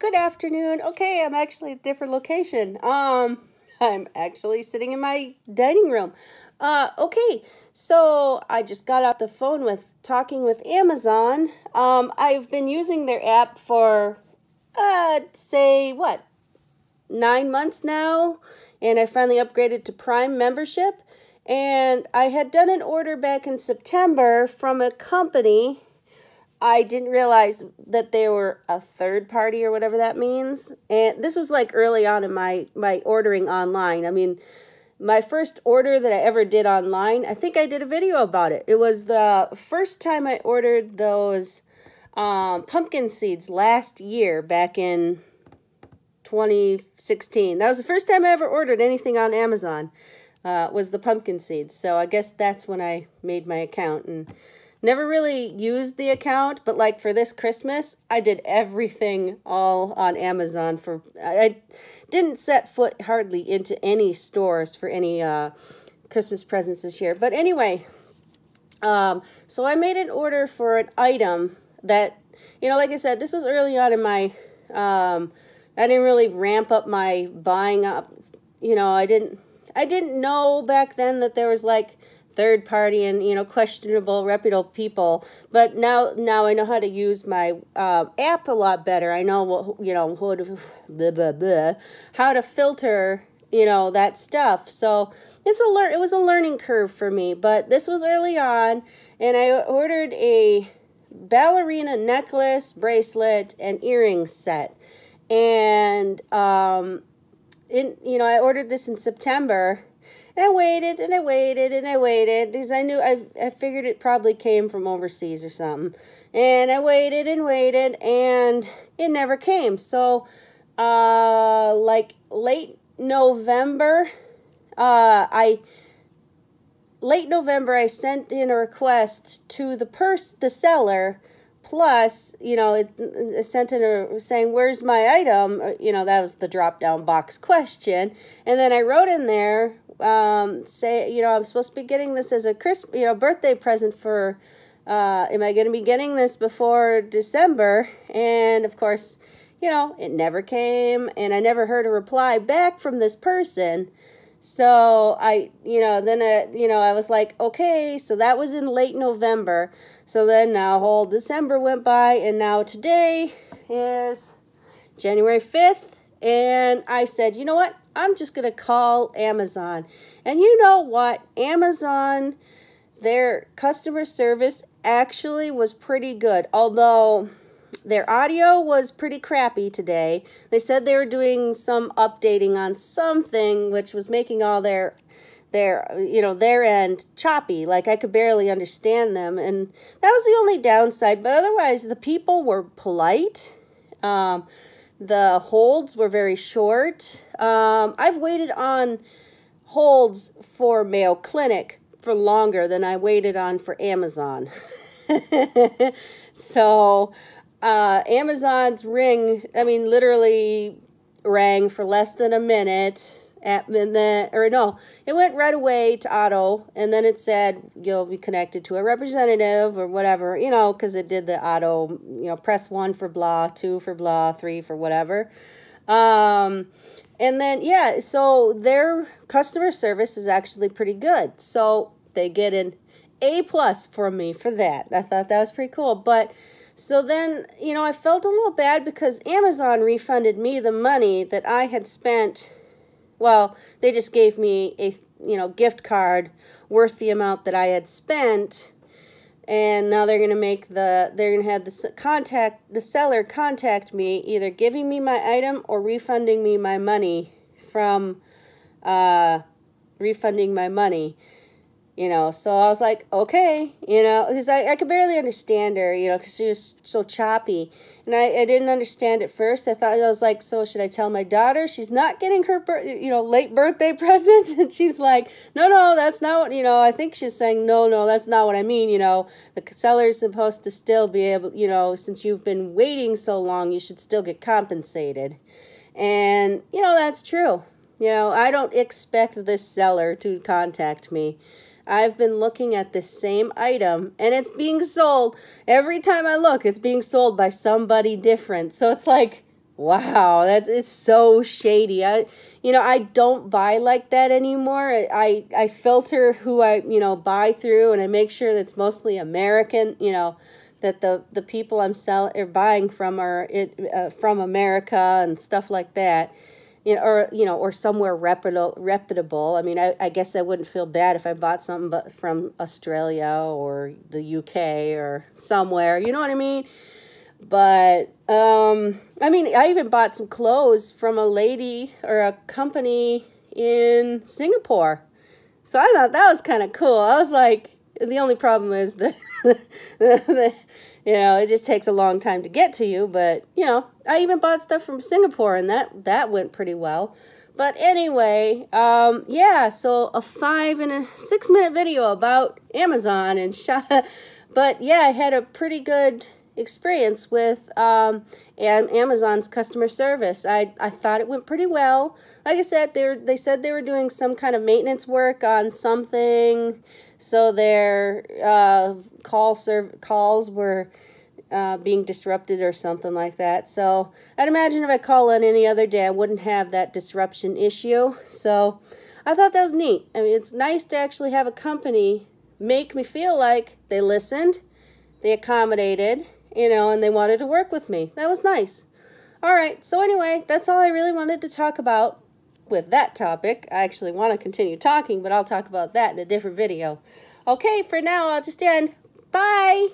good afternoon. Okay, I'm actually at a different location. I'm actually sitting in my dining room. Okay, so I just got off the phone with talking with Amazon. I've been using their app for, say, what, 9 months now, and I finally upgraded to Prime membership. And I had done an order back in September from a company. I didn't realize that they were a third party or whatever that means. And this was like early on in my ordering online. I mean, my first order that I ever did online, I think I did a video about it. It was the first time I ordered those pumpkin seeds last year, back in 2016. That was the first time I ever ordered anything on Amazon, was the pumpkin seeds. So I guess that's when I made my account, and never really used the account, but like for this Christmas, I did everything all on Amazon. I didn't set foot hardly into any stores for any Christmas presents this year. But anyway, so I made an order for an item that, like I said, this was early on in my, I didn't really ramp up my buying up. I didn't know back then that there was like third party and questionable reputable people, but now I know how to use my app a lot better. I know how to filter that stuff. So it was a learning curve for me, but this was early on, and I ordered a ballerina necklace, bracelet, and earring set, and I ordered this in September. And I waited and I waited and I waited because I figured it probably came from overseas or something. And I waited and waited and it never came. So, like late November, I sent in a request to the seller. Plus, it sent in saying, "Where's my item?" That was the drop-down box question. And then I wrote in there, I'm supposed to be getting this as a birthday present for, am I going to be getting this before December? And of course, it never came, and I never heard a reply back from this person. So I was like, okay, so that was in late November. So then now whole December went by, and now today is January 5th. And I said, you know what? I'm just going to call Amazon. And you know what? Amazon, their customer service actually was pretty good. Although their audio was pretty crappy today. They said they were doing some updating on something, which was making all their end choppy. Like I could barely understand them. And that was the only downside. But otherwise, the people were polite. The holds were very short. I've waited on holds for Mayo Clinic for longer than I waited on for Amazon. So, Amazon's ring, literally rang for less than a minute. It went right away to auto, and then it said you'll be connected to a representative or whatever, because it did the auto, press 1 for blah, 2 for blah, 3 for whatever. And then, so their customer service is actually pretty good. So they get an A+ from me for that. I thought that was pretty cool. But so then, I felt a little bad because Amazon refunded me the money that I had spent. Well, they just gave me a, gift card worth the amount that I had spent, and now they're going to have the seller contact me, either giving me my item or refunding me my money from, refunding my money. So I was like, okay, because I could barely understand her, because she was so choppy. And I didn't understand at first. I was like, so should I tell my daughter she's not getting her, late birthday present? And she's like, no, that's not what, I think she's saying, no, that's not what I mean. The seller's supposed to still be able, since you've been waiting so long, you should still get compensated. And, that's true. I don't expect this seller to contact me. I've been looking at this same item, and it's being sold. Every time I look, it's being sold by somebody different. So it's like, Wow, it's so shady. I don't buy like that anymore. I filter who I, buy through, and I make sure that's mostly American, that the people I'm selling or buying from are from America and stuff like that. Or somewhere reputable. I mean, I guess I wouldn't feel bad if I bought something but from Australia or the UK or somewhere. You know what I mean? But, I even bought some clothes from a lady or a company in Singapore. So I thought that was kind of cool. I was like, the only problem is that, it just takes a long time to get to you. But, I even bought stuff from Singapore, and that went pretty well. But anyway, so a 5 and a 6 minute video about Amazon and But yeah, I had a pretty good experience with Amazon's customer service. I thought it went pretty well. Like I said, they said they were doing some kind of maintenance work on something, so their calls were being disrupted or something like that. So I'd imagine if I call in any other day, I wouldn't have that disruption issue. So I thought that was neat. I mean, it's nice to actually have a company make me feel like they listened, they accommodated, and they wanted to work with me. That was nice. All right, so anyway, that's all I really wanted to talk about with that topic. I actually want to continue talking, but I'll talk about that in a different video. Okay, for now, I'll just end. Bye!